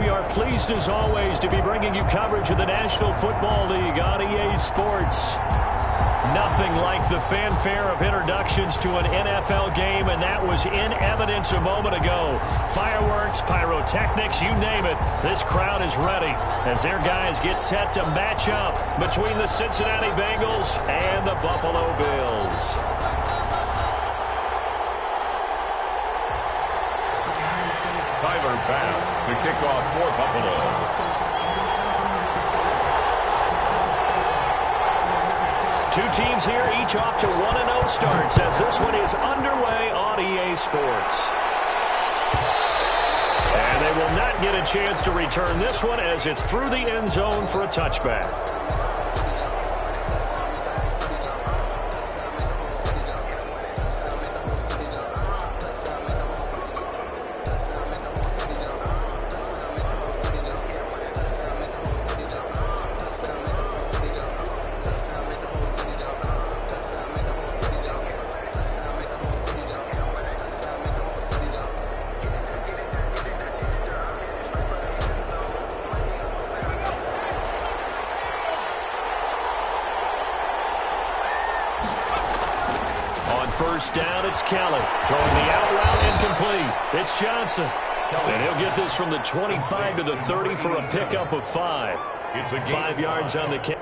we are pleased as always to be bringing you coverage of the National Football League on EA Sports. Nothing like the fanfare of introductions to an NFL game, and that was in evidence a moment ago. Fireworks, pyrotechnics, you name it. This crowd is ready as their guys get set to match up between the Cincinnati Bengals and the Buffalo Bills. Tyler Bass to kick off for Buffalo. Two teams here, each off to 1-0 starts as this one is underway on EA Sports. And they will not get a chance to return this one as it's through the end zone for a touchback. First down, it's Kelly. Throwing the out route incomplete. It's Johnson. And he'll get this from the 25 to the 30 for a pickup of 5. 5 yards on the catch.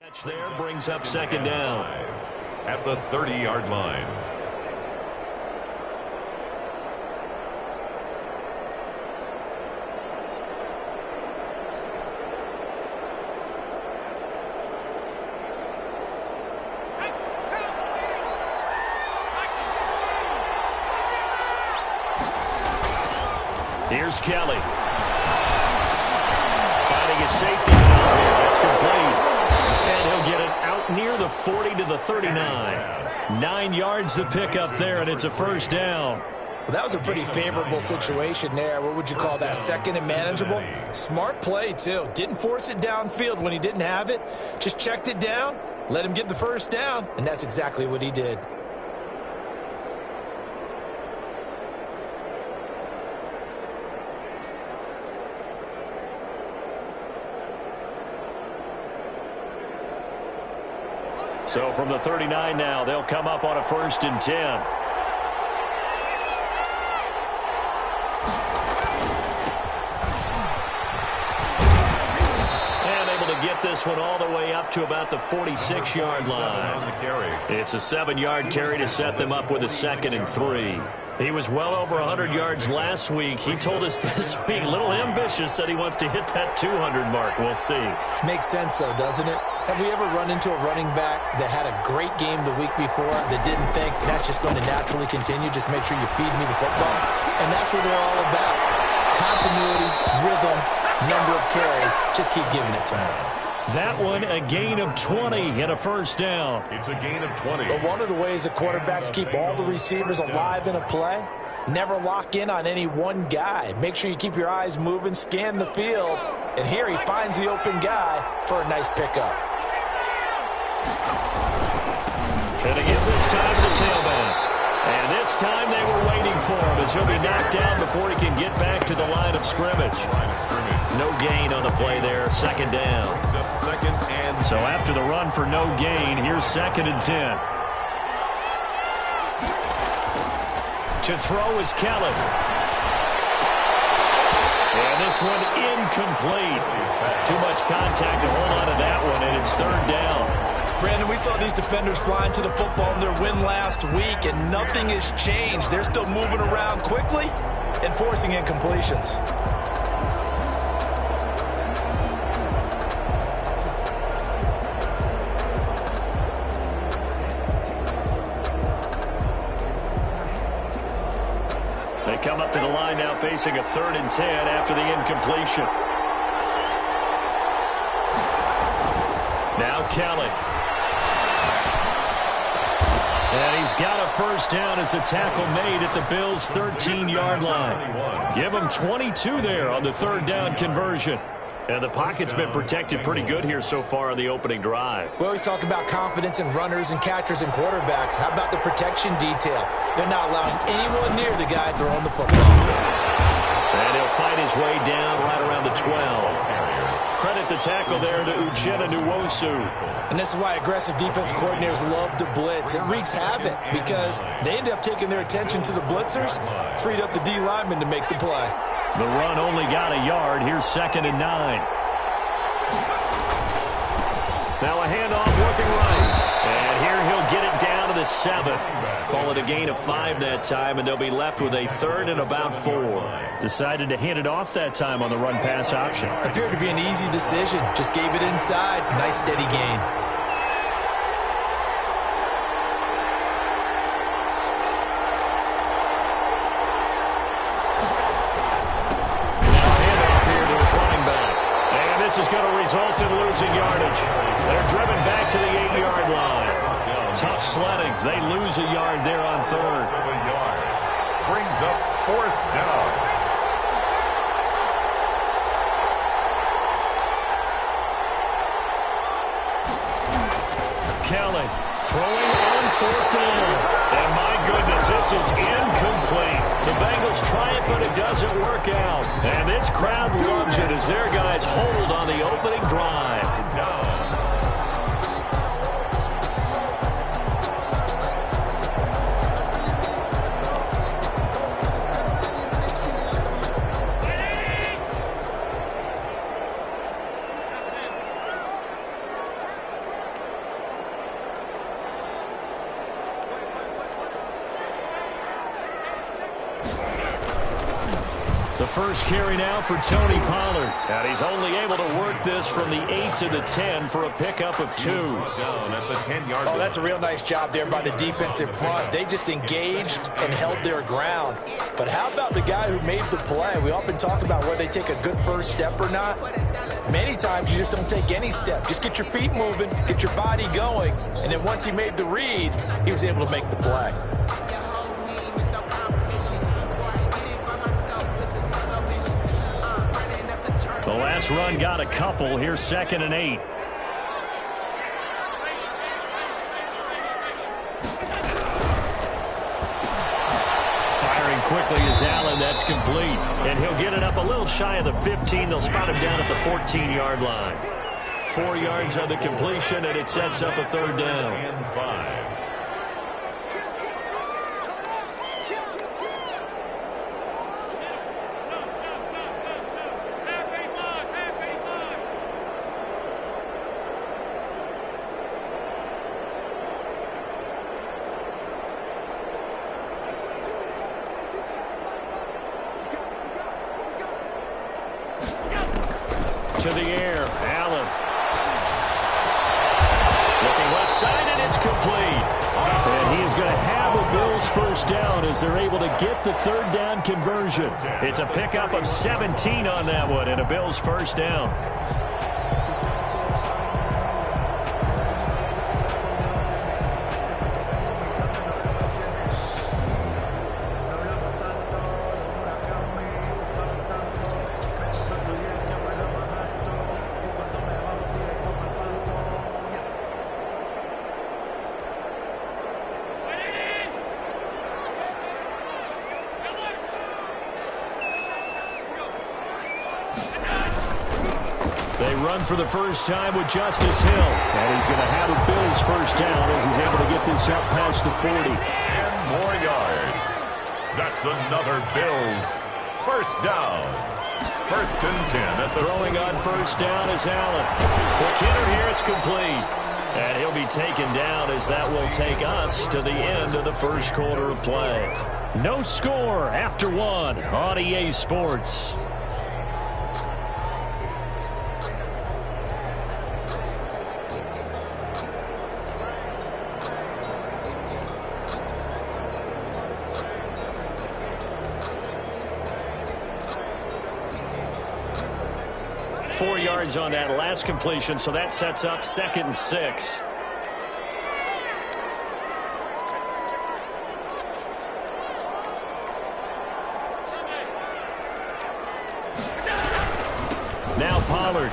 Catch there brings up second down. At the 30-yard line. Here's Kelly. Finding his safety valve here. That's complete. And he'll get it out near the 40 to the 39. 9 yards to pick up there, and it's a first down. Well, that was a pretty favorable situation there. What would you call that? Second and manageable? Smart play, too. Didn't force it downfield when he didn't have it. Just checked it down, let him get the first down, and that's exactly what he did. So from the 39 now, they'll come up on a 1st and 10. And able to get this one all the way up to about the 46-yard line. It's a 7-yard carry to set them up with a 2nd and 3. He was well over 100 yards last week. He told us this week, a little ambitious, said he wants to hit that 200 mark. We'll see. Makes sense, though, doesn't it? Have we ever run into a running back that had a great game the week before that didn't think that's just going to naturally continue? Just make sure you feed me the football. And that's what they're all about. Continuity, rhythm, number of carries. Just keep giving it to him. That one, a gain of 20 and a first down. It's a gain of 20. But one of the ways that quarterbacks keep all the receivers alive in a play, never lock in on any one guy. Make sure you keep your eyes moving, scan the field. And here he finds the open guy for a nice pickup. Gonna give this time to the tailback. And this time they were waiting for him as he'll be knocked down before he can get back to the line of scrimmage. No gain on the play there, 2nd down. So after the run for no gain, here's 2nd and 10. To throw is Kelly. And this one incomplete. Too much contact to hold on to that one, and it's 3rd down. Brandon, we saw these defenders flying to the football in their win last week, and nothing has changed. They're still moving around quickly and forcing incompletions. They They come up to the line now facing a 3rd and 10 after the incompletion. Now Kelly. And he's got a first down as a tackle made at the Bills' 13-yard line. Give them 22 there on the 3rd down conversion. And the pocket's been protected pretty good here so far on the opening drive. We always talk about confidence in runners and catchers and quarterbacks. How about the protection detail? They're not allowing anyone near the guy throwing the football. And he'll fight his way down right around the 12. Credit the tackle there to Uchenna Nwosu. And this is why aggressive defense coordinators love to blitz. It wreaks havoc because they end up taking their attention to the blitzers, freed up the D lineman to make the play. The run only got a yard. Here's 2nd and 9. Now a handoff working right. And here he'll get it down to the 7. Call it a gain of 5 that time, and they'll be left with a 3rd and about 4. Decided to hand it off that time on the run-pass option. Appeared to be an easy decision. Just gave it inside. Nice steady gain. This is going to result in losing yardage. They're driven back to the 8-yard line. Tough sledding. They lose a yard there on 3rd. Brings up 4th down. Kelly throwing on 4th down. And my goodness, this is incomplete. The Bengals try it, but it doesn't work out. And this crowd loves it as their guys hold on the opening drive. The first carry now for Tony Pollard. And he's only able to work this from the 8 to the 10 for a pickup of 2. Down at the 10-yard line. Oh, that's a real nice job there by the defensive front. They just engaged and held their ground. But how about the guy who made the play? We often talk about whether they take a good first step or not. Many times you just don't take any step. Just get your feet moving, get your body going. And then once he made the read, he was able to make the play. The last run got a couple. Here's 2nd and 8. Firing quickly is Allen. That's complete. And he'll get it up a little shy of the 15. They'll spot him down at the 14-yard line. 4 yards on the completion, and it sets up a 3rd down. And 5. To the air, Allen. Looking left side, and it's complete. And he is going to have a Bills first down as they're able to get the 3rd down conversion. It's a pickup of 17 on that one, and a Bills first down. They run for the first time with Justice Hill. And he's going to have a Bills first down as he's able to get this up past the 40. 10 more yards. That's another Bills first down. 1st and 10 at the throwing on first down is Allen. McKinnon here, it's complete. And he'll be taken down as that will take us to the end of the first quarter of play. No score after 1 on EA Sports. 4 yards on that last completion, so that sets up 2nd and 6. Now Pollard.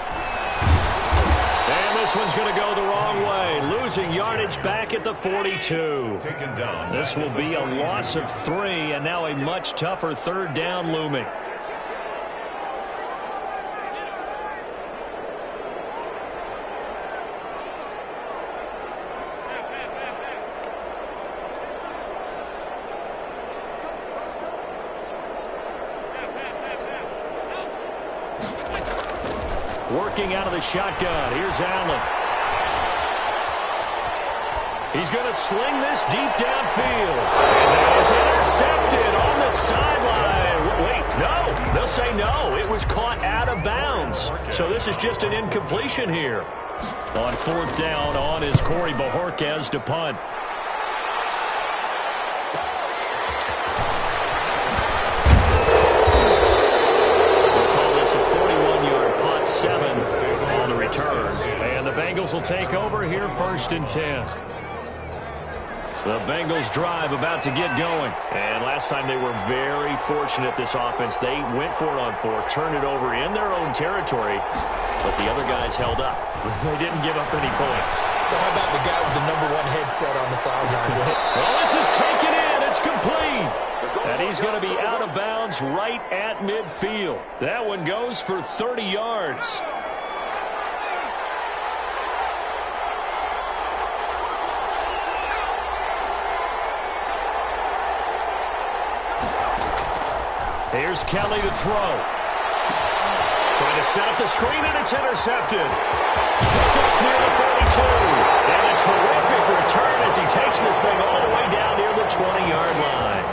And this one's going to go the wrong way. Losing yardage back at the 42. This will be a loss of 3, and now a much tougher 3rd down looming. Working out of the shotgun. Here's Allen. He's going to sling this deep downfield. And that is intercepted on the sideline. Wait, no. They'll say no. It was caught out of bounds. So this is just an incompletion here. On 4th down, on is Corey Bojorquez to punt. On the return. And the Bengals will take over here 1st and 10. The Bengals drive about to get going. And last time they were very fortunate, this offense. They went for it on 4, turned it over in their own territory, but the other guys held up. They didn't give up any points. So how about the guy with the #1 headset on the sidelines? Well, this is taken in. It's complete. And he's going to be out of bounds right at midfield. That one goes for 30 yards. Here's Kelly to throw. Trying to set up the screen, and it's intercepted. Picked up near the 42. And a terrific return as he takes this thing all the way down near the 20-yard line.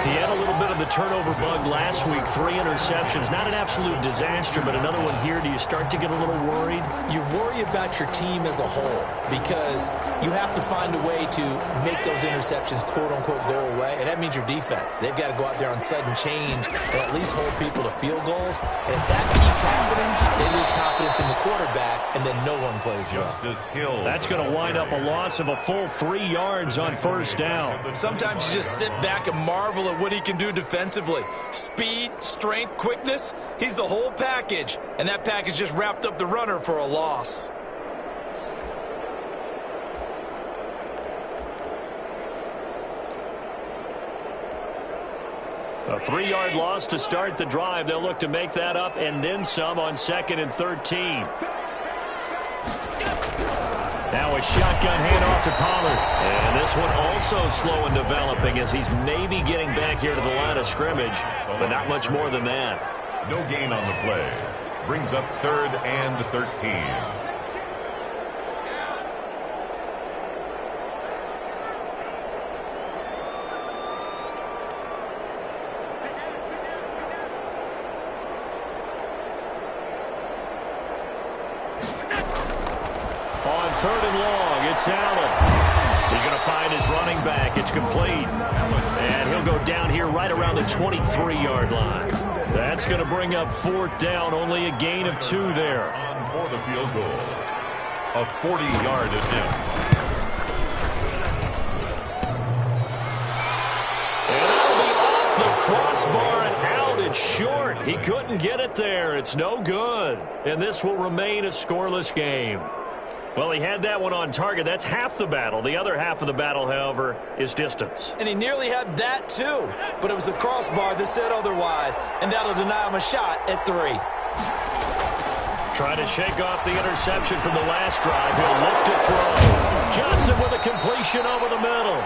He had a little bit of the turnover bug last week. 3 interceptions. Not an absolute disaster, but another one here. Do you start to get a little worried? You worry about your team as a whole because you have to find a way to make those interceptions, quote-unquote, go away. And that means your defense. They've got to go out there on sudden change and at least hold people to field goals. And if that keeps happening, they lose confidence in the quarterback, and then no one plays well. That's going to wind up a loss of a full 3 yards on 1st down. Sometimes you just sit back and marvel at what he can do defensively. Speed, strength, quickness, he's the whole package. And that package just wrapped up the runner for a loss. A 3-yard loss to start the drive. They'll look to make that up and then some on 2nd and 13. Now a shotgun handoff to Pollard. And this one also slow in developing as he's maybe getting back here to the line of scrimmage, but not much more than that. No gain on the play. Brings up 3rd and 13. On 3rd and long, it's Allen. He's going to find his running back. It's complete. And he'll go down here right around the 23-yard line. That's going to bring up 4th down. Only a gain of 2 there. On for the field goal. A 40-yard attempt. And that'll be off the crossbar and out and short. He couldn't get it there. It's no good. And this will remain a scoreless game. Well, he had that one on target. That's half the battle. The other half of the battle, however, is distance. And he nearly had that, too. But it was the crossbar that said otherwise. And that'll deny him a shot at 3. Trying to shake off the interception from the last drive. He'll look to throw. Johnson with a completion over the middle.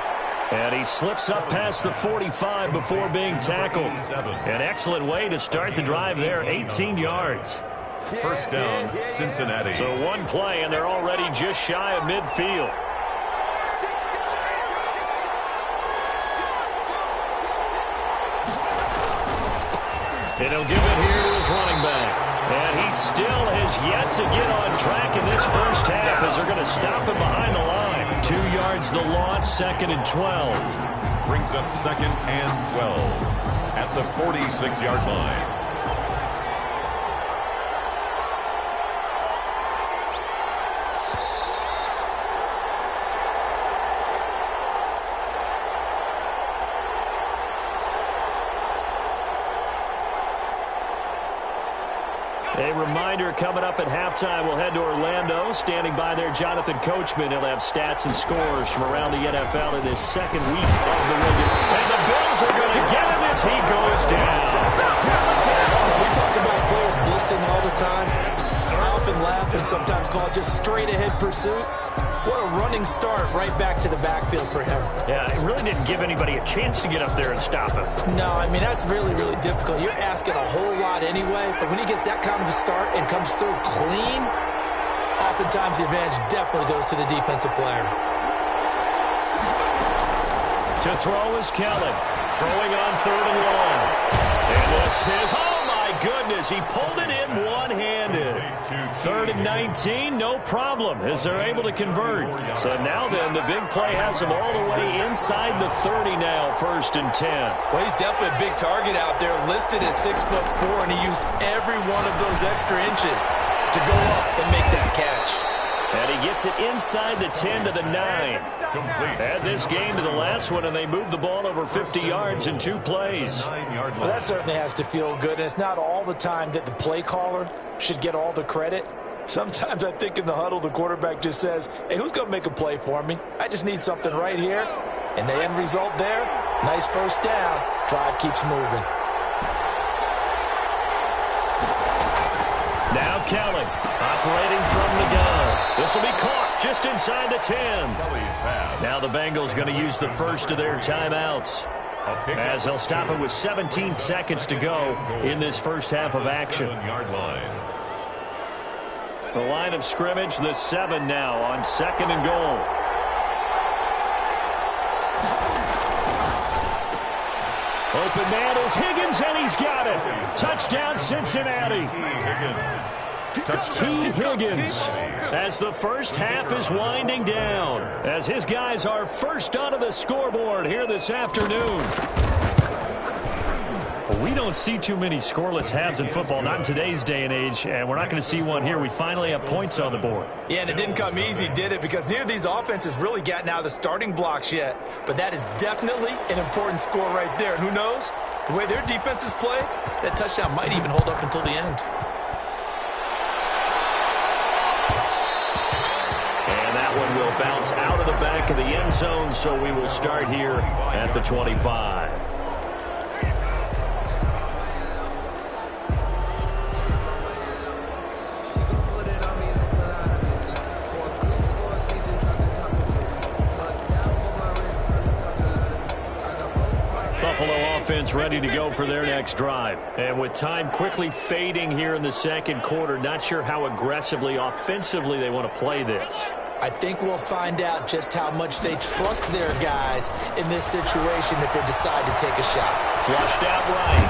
And he slips up past the 45 before being tackled. An excellent way to start the drive there, 18 yards. 1st down, Cincinnati. So one play, and they're already just shy of midfield. And he'll give it here to his running back. And he still has yet to get on track in this first half as they're going to stop him behind the line. 2 yards the loss, 2nd and 12. Brings up 2nd and 12 at the 46-yard line. A reminder coming up at halftime. We'll head to Orlando. Standing by there, Jonathan Coachman. He'll have stats and scores from around the NFL in his second week of the regular. And the Bills are going to get him as he goes down. We talk about players blitzing all the time. I often laugh and sometimes call it just straight-ahead pursuit. What a running start right back to the backfield for him. Yeah, it really didn't give anybody a chance to get up there and stop him. No, I mean, that's really, really difficult. You're asking a whole lot anyway, but when he gets that kind of a start and comes through clean, oftentimes the advantage definitely goes to the defensive player. To throw is Kelly. Throwing on 3rd and long. And this is, oh my goodness, he pulled it in one-handed. 3rd and 19, no problem, as they're able to convert. So now then, the big play has him all the way inside the 30 now, 1st and 10. Well, he's definitely a big target out there, listed at 6'4", and he used every one of those extra inches to go up and make that catch. And he gets it inside the 10 to the 9. Add this game to the last one, and they moved the ball over 50 yards in 2 plays. Well, that certainly has to feel good, and it's not all the time that the play caller should get all the credit. Sometimes I think in the huddle, the quarterback just says, hey, who's going to make a play for me? I just need something right here. And the end result there, nice first down. Drive keeps moving. Now Kelly, operating from the gun. This will be caught just inside the 10. Now the Bengals going to use the first of their timeouts, as they'll stop it with 17 seconds to go in this first half of action. The line of scrimmage, the 7 now on 2nd and goal. Open man is Higgins, and he's got it. Touchdown, Cincinnati. T. Higgins, as the first half is winding down, as his guys are first onto the scoreboard here this afternoon. We don't see too many scoreless halves in football, not in today's day and age, and we're not going to see one here. We finally have points on the board. Yeah, and it didn't come easy, did it? Because neither of these offenses really gotten out of the starting blocks yet. But that is definitely an important score right there. And who knows? The way their defenses play, that touchdown might even hold up until the end. And that one will bounce out of the back of the end zone, so we will start here at the 25. Buffalo offense ready to go for their next drive. And with time quickly fading here in the second quarter, not sure how aggressively, offensively they want to play this. I think we'll find out just how much they trust their guys in this situation if they decide to take a shot. Flushed out right.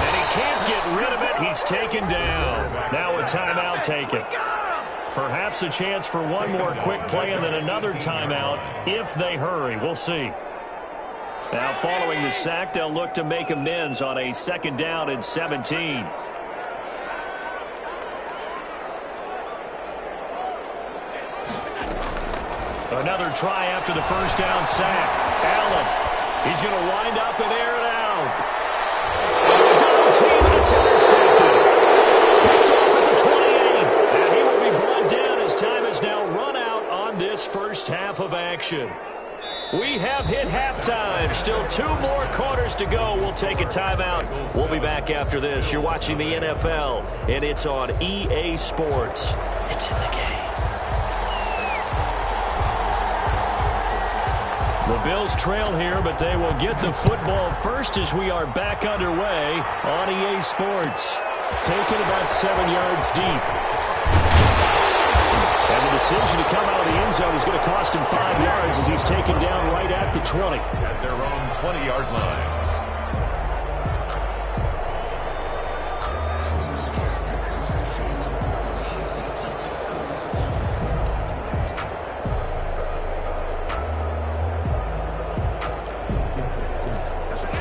And he can't get rid of it. He's taken down. Now a timeout taken. Perhaps a chance for one more quick play and then another timeout if they hurry. We'll see. Now, following the sack, they'll look to make amends on a 2nd down and 17. Another try after the first down sack. Allen, he's going to wind up and air it out. Double team, it's intercepted. Picked off at the 28. And he will be brought down as time has now run out on this first half of action. We have hit halftime. Still 2 more quarters to go. We'll take a timeout. We'll be back after this. You're watching the NFL, and it's on EA Sports. It's in the game. The Bills trail here, but they will get the football first as we are back underway on EA Sports. Taken about 7 yards deep. And the decision to come out of the end zone is going to cost him 5 yards as he's taken down right at the 20. At their own 20-yard line.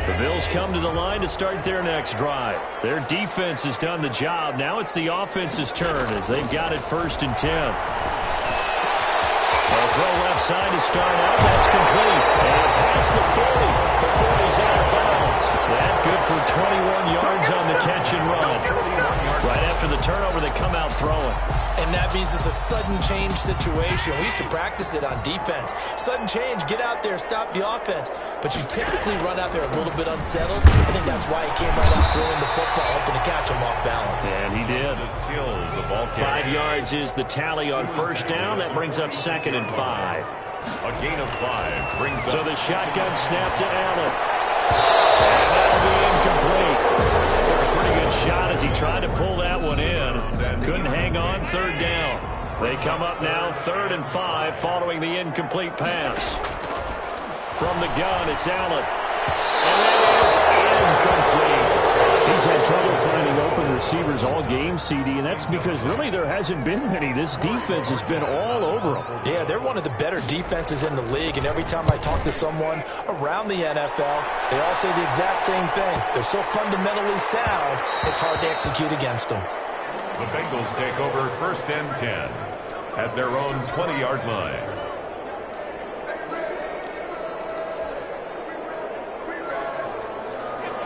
The Bills come to the line to start their next drive. Their defense has done the job. Now it's the offense's turn as they've got it 1st and 10. They'll throw left side to start out. That's complete. And past the 40 before he's out of bounds. That good for 21 yards on the catch and run. Right after the sudden change situation. We used to practice it on defense. Sudden change, get out there, stop the offense. But you typically run out there a little bit unsettled. I think that's why he came right out throwing the football, hoping to catch him off balance. And he did. 5 yards is the tally on first down. That brings up 2nd and 5. A gain of 5 brings up. So the shotgun snap to Allen. And that'll be incomplete. Took a pretty good shot as he tried to pull that one in. Couldn't hang on, 3rd down. They come up now 3rd and 5 following the incomplete pass. From the gun, it's Allen. And that is incomplete. He's had trouble finding open receivers all game, CD, and that's because really there hasn't been many. This defense has been all over them. Yeah, they're one of the better defenses in the league, and every time I talk to someone around the NFL, they all say the exact same thing. They're so fundamentally sound, it's hard to execute against them. The Bengals take over 1st and 10 at their own 20-yard line.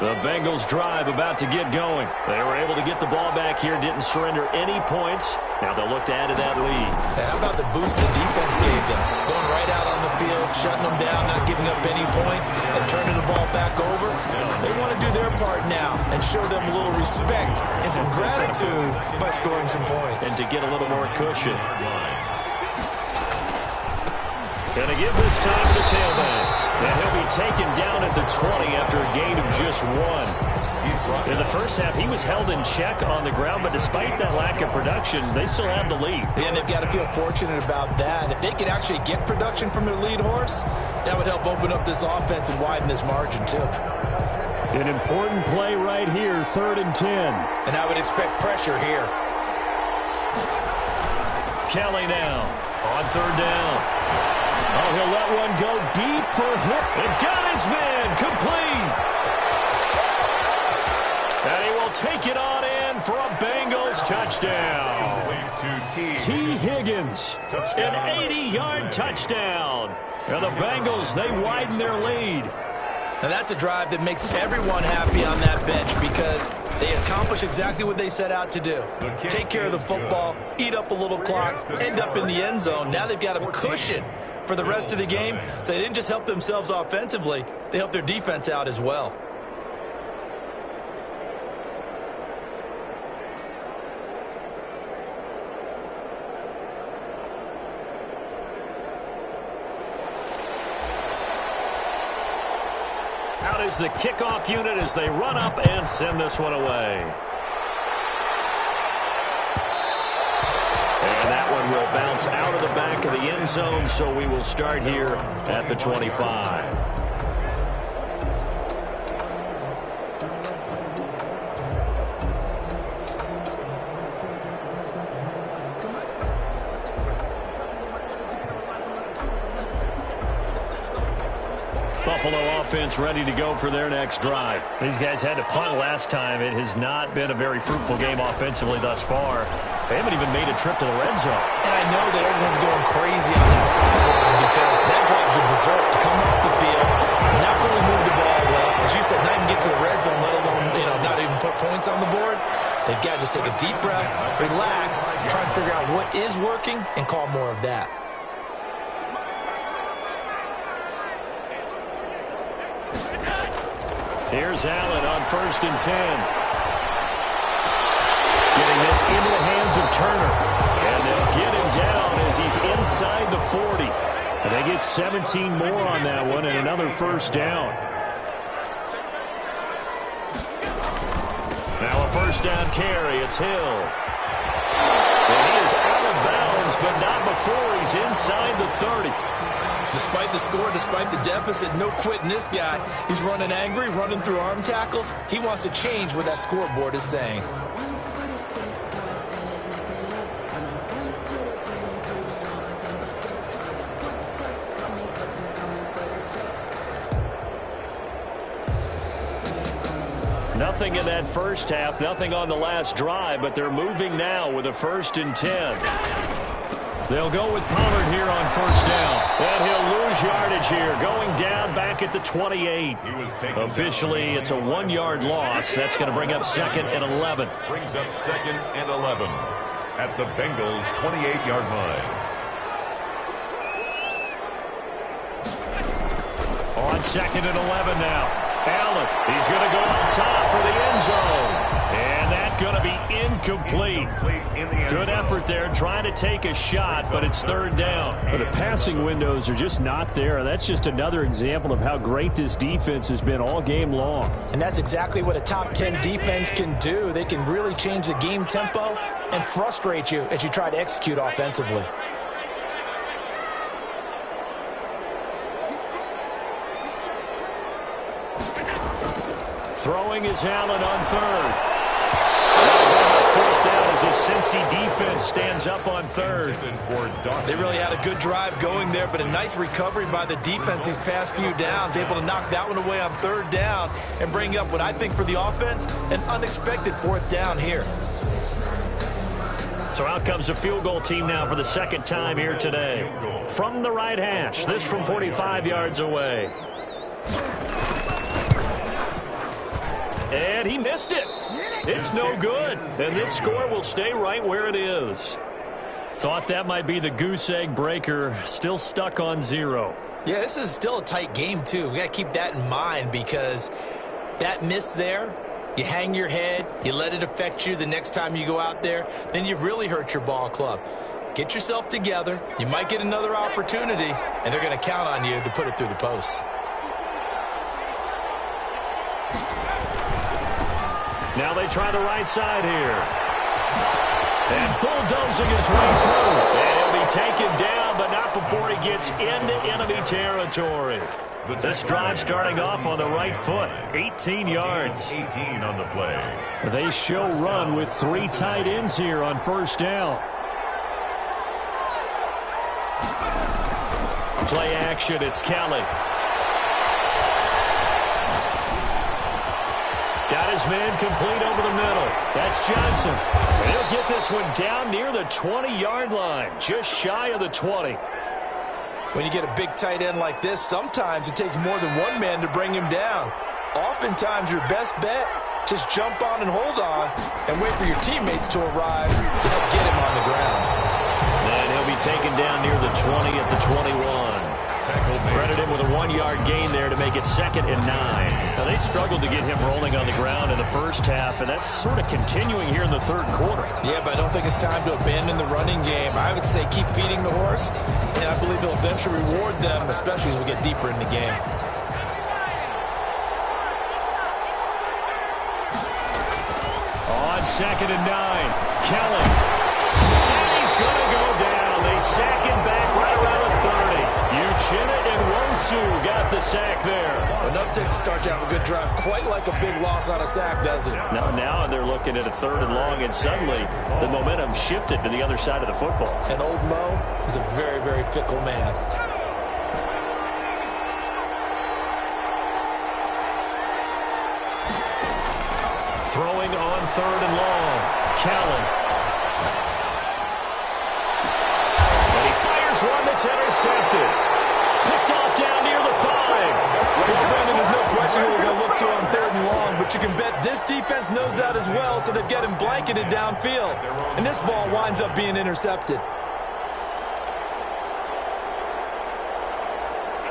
The Bengals drive about to get going. They were able to get the ball back here, didn't surrender any points. Now they'll look to add to that lead. How about the boost the defense gave them? Going right out on the field, shutting them down, not giving up any points, and turning the ball back over. They want to do their part now and show them a little respect and some gratitude by scoring some points. And to get a little more cushion. Gonna give this time to the tailback. And he'll be taken down at the 20 after a gain of just 1. In the first half, he was held in check on the ground, but despite that lack of production, they still have the lead. And they've got to feel fortunate about that. If they could actually get production from their lead horse, that would help open up this offense and widen this margin, too. An important play right here, 3rd and 10. And I would expect pressure here. Kelly now on 3rd down. Oh, he'll let one go deep for hit. It got his man complete. And he will take it on in for a Bengals touchdown. T. Higgins, an 80-yard touchdown. And the Bengals, they widen their lead. And that's a drive that makes everyone happy on that bench because they accomplish exactly what they set out to do. Take care of the football, eat up a little clock, end up in the end zone. Now they've got a cushion for the rest of the game. So they didn't just help themselves offensively, they helped their defense out as well. Out is the kickoff unit as they run up and send this one away. And that one will bounce out of the back of the end zone, so we will start here at the 25. Buffalo offense ready to go for their next drive. These guys had to punt last time. It has not been a very fruitful game offensively thus far. They haven't even made a trip to the red zone. And I know that everyone's going crazy on that sideline because that drives you berserk to come off the field, not really move the ball well. As you said, not even get to the red zone, let alone, not even put points on the board. They've got to just take a deep breath, relax, try and figure out what is working and call more of that. Here's Allen on 1st and 10. Getting this into the hands of Turner. And they'll get him down as he's inside the 40. And they get 17 more on that one and another first down. Now a first down carry. It's Hill. And he is out of bounds, but not before he's inside the 30. Despite the score, despite the deficit, no quitting this guy. He's running angry, running through arm tackles. He wants to change what that scoreboard is saying. Nothing in that first half, nothing on the last drive, but they're moving now with a 1st and 10. They'll go with Pollard here on first down. And he'll lose yardage here, going down back at the 28. Officially, it's a 1-yard loss. That's going to bring up 2nd and 11. Brings up 2nd and 11. at the Bengals' 28-yard line. On 2nd and 11 now. Allen, he's going to go on top for the end zone. And that's going to be incomplete. Good effort there trying to take a shot, but it's 3rd down. Well, the passing windows are just not there. That's just another example of how great this defense has been all game long. And that's exactly what a top 10 defense can do. They can really change the game tempo and frustrate you as you try to execute offensively. Throwing is Allen on 3rd. 4th down as his Cincy defense stands up on 3rd. They really had a good drive going there, but a nice recovery by the defense these past few downs, able to knock that one away on 3rd down and bring up what I think for the offense, an unexpected 4th down here. So out comes a field goal team now for the 2nd time here today. From the right hash, this from 45 yards away. And he missed it. It's no good. And this score will stay right where it is. Thought that might be the goose egg breaker. Still stuck on 0. Yeah, this is still a tight game, too. We got to keep that in mind because that miss there, you hang your head, you let it affect you the next time you go out there, then you've really hurt your ball club. Get yourself together. You might get another opportunity, and they're going to count on you to put it through the posts. Now they try the right side here. And bulldozing his way through. And he'll be taken down, but not before he gets into enemy territory. This drive starting off on the right foot. 18 yards. 18 on the play. They show run with 3 tight ends here on 1st down. Play action, it's Kelly. Got his man complete over the middle. That's Johnson. And he'll get this one down near the 20-yard line, just shy of the 20. When you get a big tight end like this, sometimes it takes more than one man to bring him down. Oftentimes, your best bet, just jump on and hold on and wait for your teammates to arrive to help get him on the ground. And he'll be taken down near the 20 at the 21. Credit him with a 1-yard gain there to make it 2nd and 9. Now, they struggled to get him rolling on the ground in the first half, and that's sort of continuing here in the 3rd quarter. Yeah, but I don't think it's time to abandon the running game. I would say keep feeding the horse, and I believe he'll eventually reward them, especially as we get deeper in the game. On 2nd and 9, Kelly. And he's going to go down. They sack him back right around the 30. Uchenna and Wonsu got the sack there. Enough takes to start to have a good drive. Quite like a big loss on a sack, does it? Now they're looking at a 3rd and long, and suddenly the momentum shifted to the other side of the football. And old Mo is a very, very fickle man. Throwing on 3rd and long. Callen. And he fires one that's intercepted. Picked off down near the 5. Well, Brandon, there's no question who they're going to look to on 3rd and long, but you can bet this defense knows that as well, so they've got him blanketed downfield. And this ball winds up being intercepted.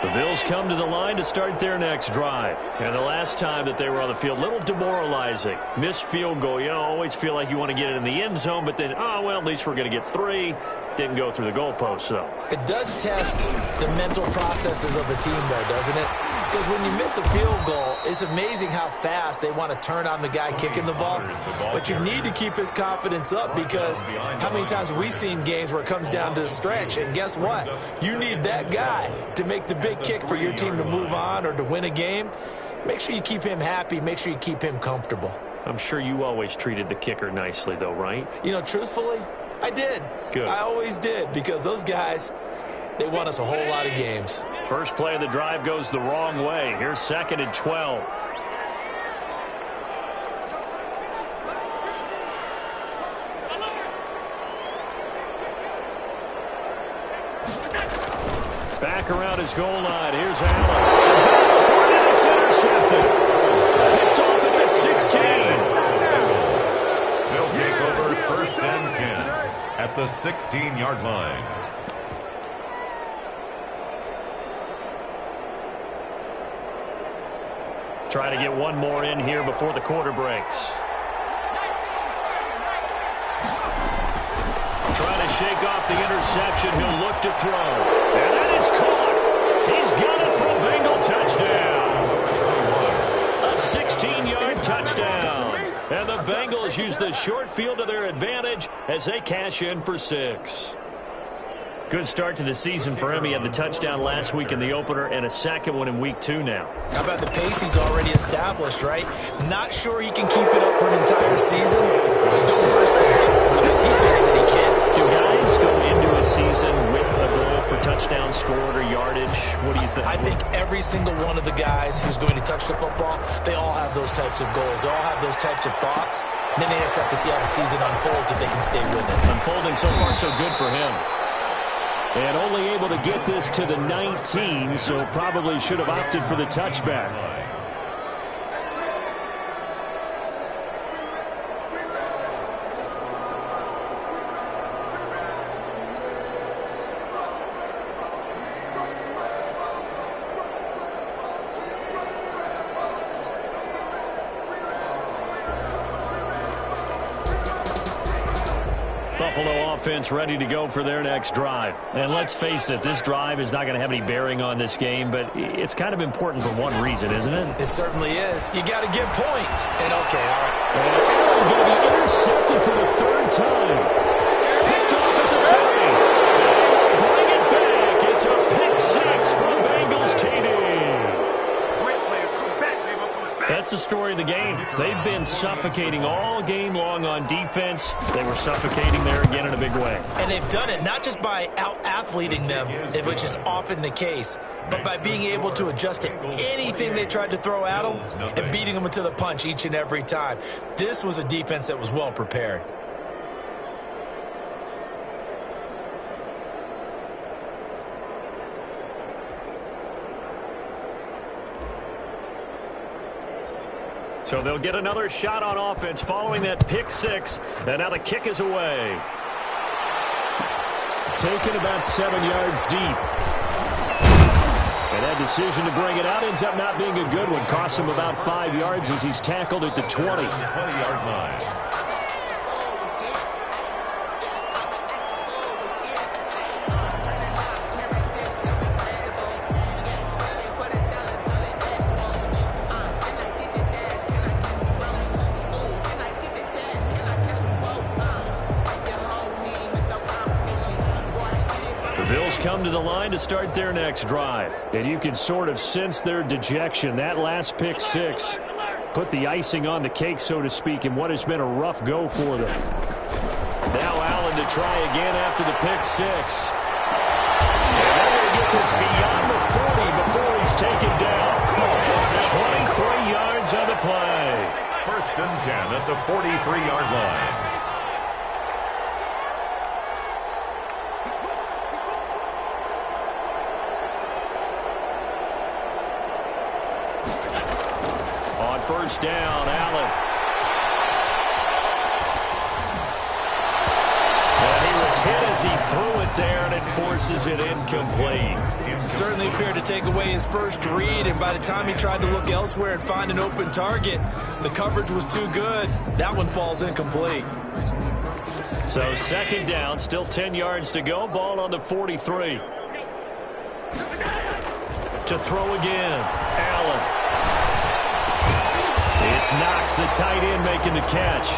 The Bills come to the line to start their next drive. And the last time that they were on the field, a little demoralizing. Missed field goal. You always feel like you want to get it in the end zone, but then, well, at least we're going to get 3. Didn't go through the goalpost, though. It does test the mental processes of the team, though, doesn't it? Because when you miss a field goal, it's amazing how fast they want to turn on the guy kicking the ball. But you need to keep his confidence up because how many times have we seen games where it comes down to the stretch? And guess what? You need that guy to make the big kick for your team to move on or to win a game. Make sure you keep him happy. Make sure you keep him comfortable. I'm sure you always treated the kicker nicely, though, right? You know, truthfully, I did. Good. I always did because those guys, they won us a whole lot of games. First play of the drive goes the wrong way. Here's 2nd and 12. Back around his goal line. Here's Allen. It's intercepted. Picked off at the 16. They'll take over 1st and 10. the 16-yard line. Trying to get one more in here before the quarter breaks. Trying to shake off the interception. He'll look to throw. And that is caught. He's got it for a Bengal touchdown. A 16-yard touchdown. And the Bengals use the short field to their advantage as they cash in for 6. Good start to the season for him. He had the touchdown last week in the opener and a second one in week 2 now. How about the pace he's already established, right? Not sure he can keep it up for an entire season, but don't burst the bubble because he thinks that he can. Do guys go into a season with a goal for touchdown scored or yardage? What do you think? I think every single one of the guys who's going to touch the football, they all have those types of goals. They all have those types of thoughts. And then they just have to see how the season unfolds if they can stay with it. Unfolding so far so good for him. And only able to get this to the 19, so probably should have opted for the touchback. Buffalo offense ready to go for their next drive. And let's face it, this drive is not going to have any bearing on this game, but it's kind of important for one reason, isn't it? It certainly is. You got to get points. And okay, all right. And Allen going to be intercepted for the 3rd time. Picked off at the 30. Bring it back. It's a pick 6 from Bengals TD. That's the story of the game. They've been suffocating all game long on defense. They were suffocating there again in a big way. And they've done it not just by out-athleting them, which is often the case, but by being able to adjust to anything they tried to throw at them and beating them into the punch each and every time. This was a defense that was well prepared. So they'll get another shot on offense following that pick 6. And now the kick is away. Taken about 7 yards deep. And that decision to bring it out ends up not being a good one. Costs him about 5 yards as he's tackled at the 20. 20-yard line. Come to the line to start their next drive. And you can sort of sense their dejection. That last pick 6 put the icing on the cake, so to speak, in what has been a rough go for them. Now Allen to try again after the pick 6. And they're going to get this beyond the 40 before he's taken down. 23 yards on the play. 1st and 10 at the 43-yard line. First down, Allen. And he was hit as he threw it there, and it forces it incomplete. Certainly appeared to take away his first read, and by the time he tried to look elsewhere and find an open target, the coverage was too good. That one falls incomplete. So 2nd down, still 10 yards to go. Ball on the 43. To throw again, Allen. It's Knox, the tight end, making the catch.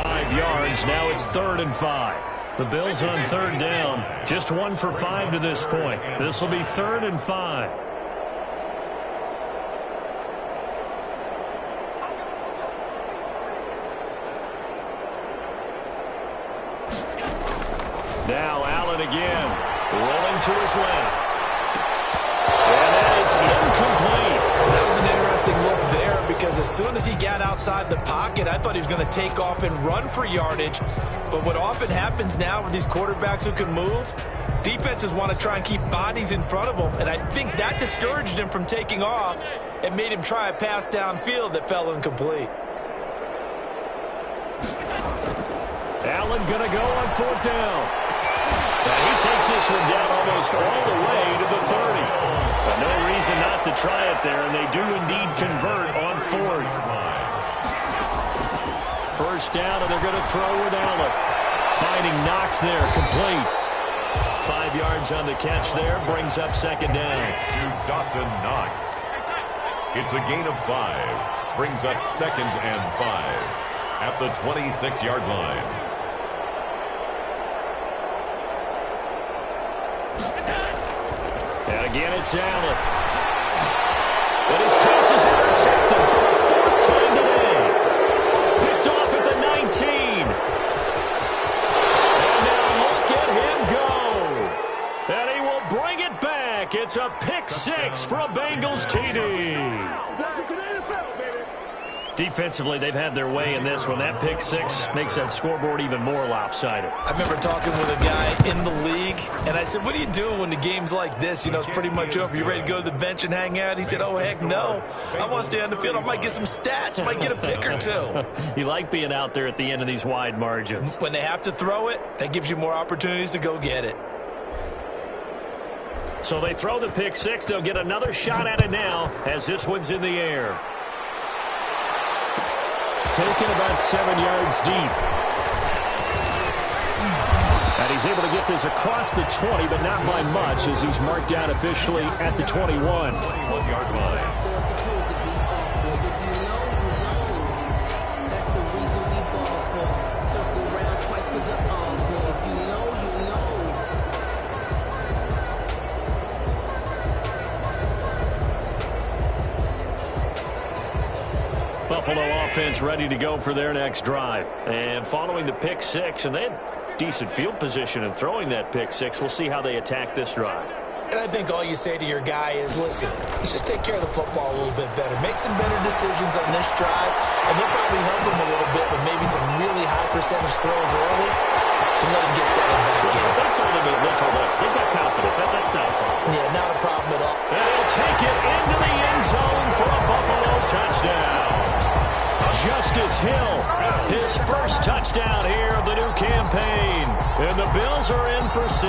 5 yards. Now it's 3rd and 5. The Bills on 3rd down. Just 1 for 5 to this point. This will be 3rd and 5. Now Allen again. Rolling to his left. And that is incomplete. That was an interesting look there because as soon as he got outside the pocket, I thought he was going to take off and run for yardage. But what often happens now with these quarterbacks who can move, defenses want to try and keep bodies in front of them. And I think that discouraged him from taking off and made him try a pass downfield that fell incomplete. Allen going to go on 4th down. And he takes this one down almost all the way to the 30. But no reason not to try it there, and they do indeed convert on 4th. 1st down, and they're going to throw with Allen. Finding Knox there, complete. 5 yards on the catch there, brings up 2nd down. To Dawson Knox. It's a gain of 5. Brings up 2nd and 5 at the 26-yard line. And again, it's Allen. But his pass is intercepted for the 4th time today. Picked off at the 19. And now look at him go. And he will bring it back. It's a pick 6 for a Bengals TD. Defensively, they've had their way in this one. That pick 6 makes that scoreboard even more lopsided. I remember talking with a guy in the league, and I said, what do you do when the game's like this? You know, it's pretty much over. You ready to go to the bench and hang out? He said, oh, heck no. I want to stay on the field. I might get some stats. Might get a pick or two. You like being out there at the end of these wide margins. When they have to throw it, that gives you more opportunities to go get it. So they throw the pick 6. They'll get another shot at it now as this one's in the air. Taken about 7 yards deep. And he's able to get this across the 20, but not by much, as he's marked down officially at the 21. 21-yard line. Buffalo offense ready to go for their next drive. And following the pick 6, and they had decent field position in throwing that pick 6. We'll see how they attack this drive. And I think all you say to your guy is, listen, let's just take care of the football a little bit better. Make some better decisions on this drive, and they'll probably help him a little bit with maybe some really high percentage throws early to let him get settled back in. They told us they've got confidence. That's not a problem. Yeah, not a problem at all. And he'll take it into the end zone for a Buffalo touchdown. Justice Hill, his first touchdown here of the new campaign. And the Bills are in for 6.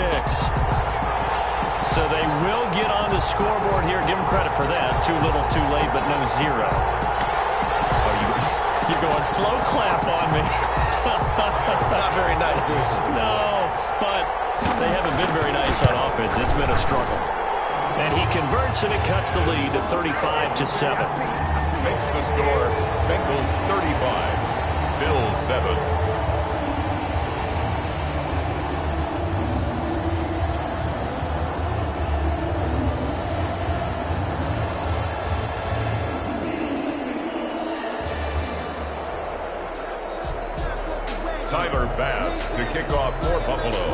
So they will get on the scoreboard here. Give them credit for that. Too little, too late, but no 0. Oh, you're going slow clap on me. Not very nice, is it? No, but they haven't been very nice on offense. It's been a struggle. And he converts, and it cuts the lead to 35-7. Makes the score Bengals 35, Bills 7. Tyler Bass to kick off for Buffalo.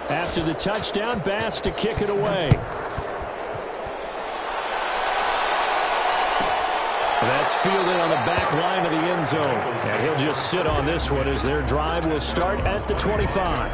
After the touchdown, Bass to kick it away. That's fielded on the back line of the end zone. And he'll just sit on this one as their drive will start at the 25.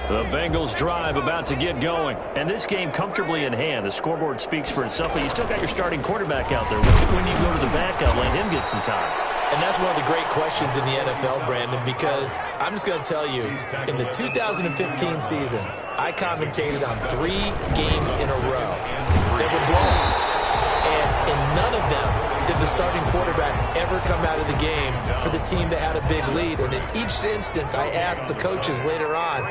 The Bengals drive about to get going. And this game comfortably in hand. The scoreboard speaks for itself, but you still got your starting quarterback out there. When you go to the backup, let him get some time. And that's one of the great questions in the NFL, Brandon, because I'm just going to tell you, in the 2015 season, I commentated on 3 games in a row. They were blowouts. And in none of them did the starting quarterback ever come out of the game for the team that had a big lead. And in each instance, I asked the coaches later on,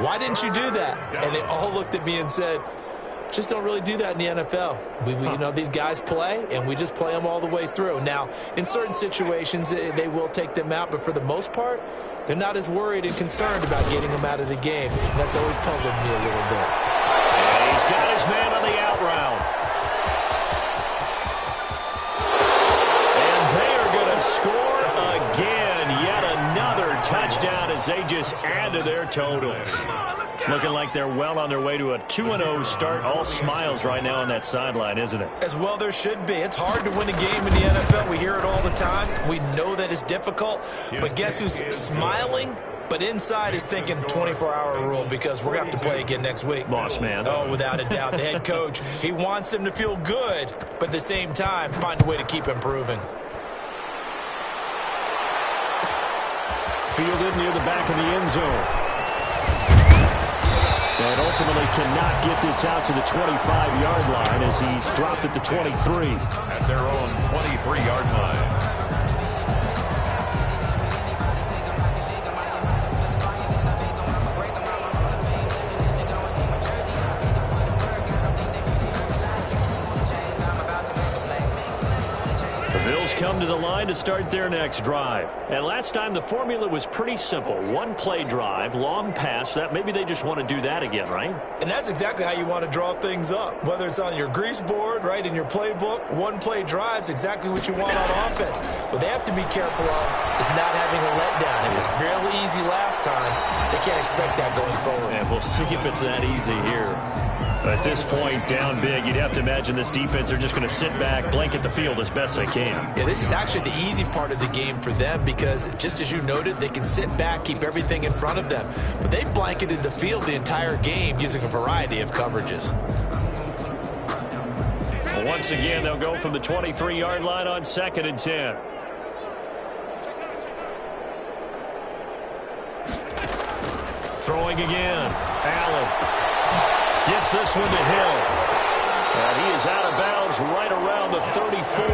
why didn't you do that? And they all looked at me and said, just don't really do that in the NFL. We you know, these guys play, and we just play them all the way through. Now, in certain situations, they will take them out, but for the most part, they're not as worried and concerned about getting them out of the game. And that's always puzzled me a little bit. And he's got his man on the out route. And they are going to score again. Yet another touchdown as as they just add to their totals. Looking like they're well on their way to a 2-0 start. All smiles right now on that sideline, isn't it? As well there should be. It's hard to win a game in the NFL. We hear it all the time. We know that it's difficult. But guess who's smiling? But inside is thinking 24-hour rule because we're going to have to play again next week. Boss man. Oh, without a doubt. The head coach, he wants them to feel good, but at the same time, find a way to keep improving. Fielded near the back of the end zone. And ultimately cannot get this out to the 25-yard line as he's dropped at the 23. At their own 23-yard line. Come to the line to start their next drive. And last time the formula was pretty simple. One play drive, long pass. That maybe they just want to do that again, right? And that's exactly how you want to draw things up. Whether it's on your grease board, right, in your playbook, one play drive is exactly what you want on offense. What they have to be careful of is not having a letdown. It was fairly easy last time. They can't expect that going forward. And we'll see if it's that easy here. At this point, down big, you'd have to imagine this defense are just going to sit back, blanket the field as best they can. Yeah, this is actually the easy part of the game for them because, just as you noted, they can sit back, keep everything in front of them. But they've blanketed the field the entire game using a variety of coverages. Well, once again, they'll go from the 23-yard line on 2nd and 10. Throwing again. Allen. Gets this one to Hill. And he is out of bounds right around the 34.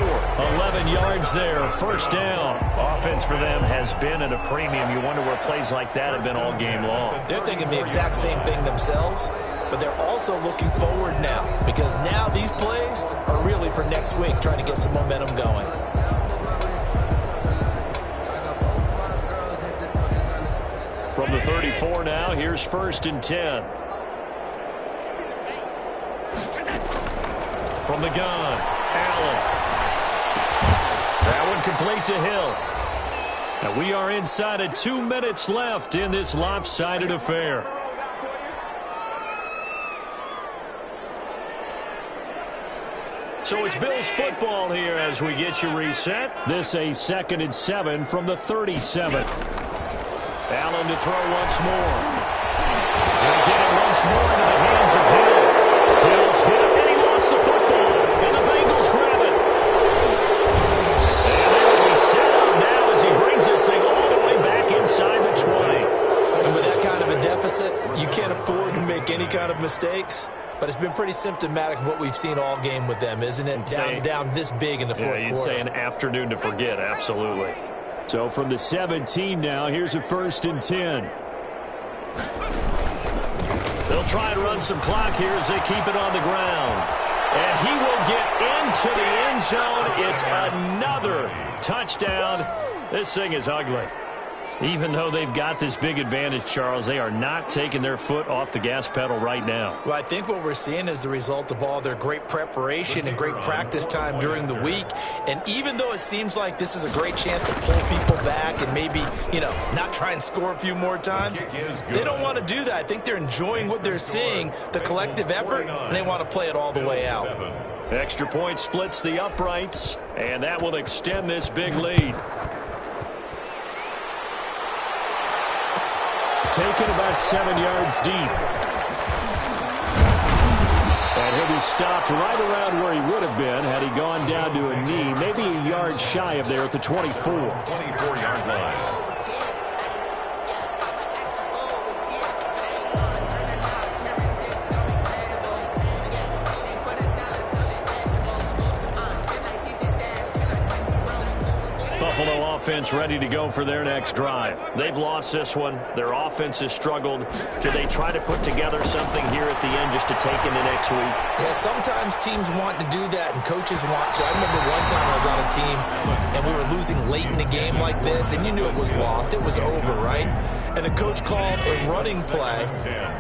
11 yards there. First down. Offense for them has been at a premium. You wonder where plays like that have been all game long. They're thinking the exact same thing themselves, but they're also looking forward now because now these plays are really for next week, trying to get some momentum going. From the 34 now, here's 1st and 10. From the gun, Allen. That one complete to Hill. And we are inside of 2 minutes left in this lopsided affair. So it's Bills football here as we get you reset. This a 2nd and 7 from the 37. Allen to throw once more. Going to get it once more into the hands of Hill. Hill's hit, and he lost the football. And the Bengals grab it. And they will be set up now as he brings this thing all the way back inside the 20. And with that kind of a deficit, you can't afford to make any kind of mistakes. But it's been pretty symptomatic of what we've seen all game with them, isn't it? Down this big in the fourth quarter. You'd say an afternoon to forget, absolutely. So from the 17 now, here's a 1st and 10. They'll try and run some clock here as they keep it on the ground. And he will get into the end zone. It's another touchdown. This thing is ugly. Even though they've got this big advantage, Charles, they are not taking their foot off the gas pedal right now. Well, I think what we're seeing is the result of all their great preparation and great practice time during the week. And even though it seems like this is a great chance to pull people back and maybe, not try and score a few more times, they don't want to do that. I think they're enjoying what they're seeing, the collective effort, and they want to play it all the way out. Extra point splits the uprights, and that will extend this big lead. Taken about 7 yards deep. And he'll be stopped right around where he would have been had he gone down to a knee, maybe a yard shy of there at the 24. 24-yard line. Buffalo offense ready to go for their next drive. They've lost this one. Their offense has struggled. Do they try to put together something here at the end just to take into next week? Yeah, sometimes teams want to do that and coaches want to. I remember one time I was on a team and we were losing late in the game like this, and you knew it was lost. It was over, right? And the coach called a running play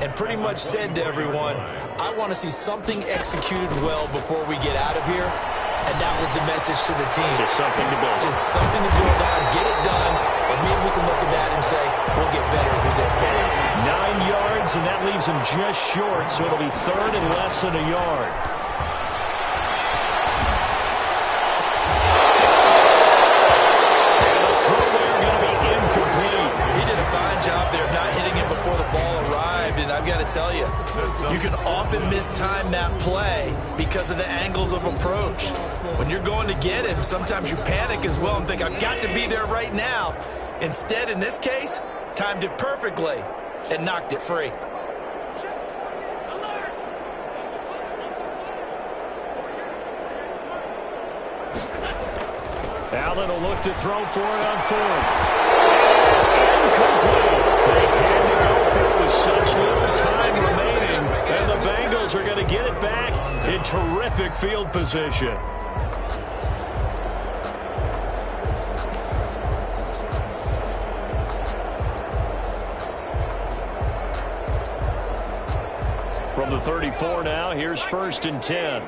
and pretty much said to everyone, I want to see something executed well before we get out of here. And that was the message to the team. Just something to build. Just something to build on, get it done, and maybe we can look at that and say we'll get better as we go forward. 9 yards, and that leaves him just short, so it'll be third and less than a yard. And the throw there going to be incomplete. He did a fine job there of not hitting it before the ball arrived, and I've got to tell you, you can often mistime that play because of the angles of approach. When you're going to get him, sometimes you panic as well and think, I've got to be there right now. Instead, in this case, timed it perfectly and knocked it free. Allen will look to throw for it on fourth. It's incomplete. They had to go for it with such little time remaining, and the Bengals are going to get it back in terrific field position. From the 34 now, here's 1st and 10.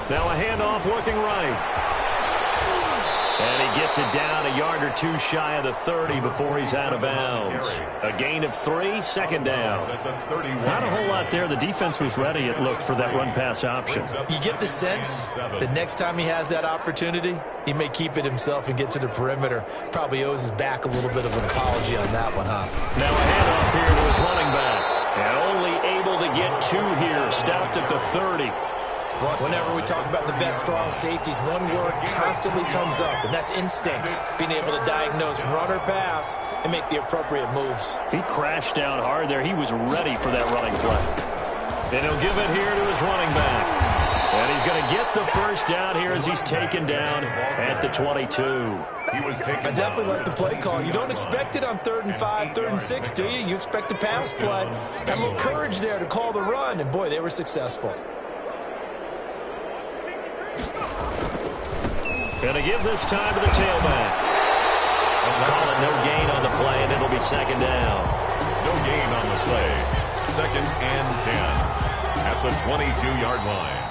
Now a handoff looking right. And he gets it down a yard or two shy of the 30 before he's out of bounds. A gain of 3, second down. Not a whole lot there. The defense was ready, it looked, for that run-pass option. You get the sense that next time he has that opportunity, he may keep it himself and get to the perimeter. Probably owes his back a little bit of an apology on that one, huh? Now a handoff here to his running back. And only able to get 2 here. Stopped at the 30. Whenever we talk about the best strong safeties, one word constantly comes up, and that's instincts. Being able to diagnose run or pass and make the appropriate moves. He crashed down hard there. He was ready for that running play. And he'll give it here to his running back. And he's going to get the first down here as he's taken down at the 22. I definitely like the play call. You don't expect it on 3rd and 5, 3rd and 6, do you? You expect a pass play. Had a little courage there to call the run, and boy, they were successful. Going to give this time to the tailback. Calling no gain on the play, and it'll be second down. No gain on the play. 2nd and 10 at the 22-yard line.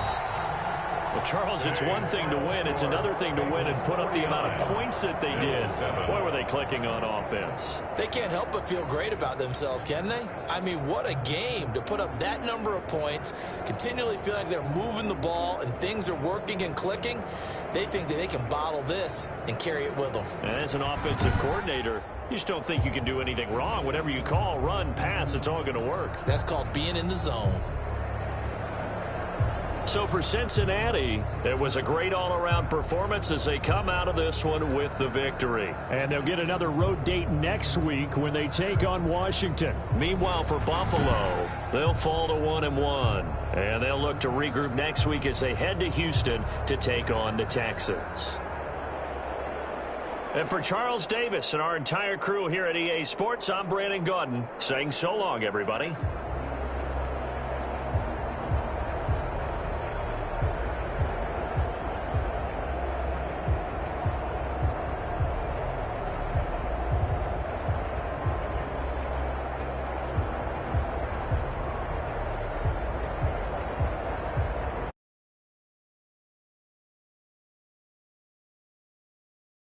Well, Charles, it's one thing to win. It's another thing to win and put up the amount of points that they did. Boy, were they clicking on offense. They can't help but feel great about themselves, can they? I mean, what a game to put up that number of points, continually feel like they're moving the ball and things are working and clicking. They think that they can bottle this and carry it with them. And as an offensive coordinator, you just don't think you can do anything wrong. Whatever you call, run, pass, it's all going to work. That's called being in the zone. So for Cincinnati, it was a great all-around performance as they come out of this one with the victory. And they'll get another road date next week when they take on Washington. Meanwhile, for Buffalo, they'll fall to 1-1. And they'll look to regroup next week as they head to Houston to take on the Texans. And for Charles Davis and our entire crew here at EA Sports, I'm Brandon Gaudin saying so long, everybody.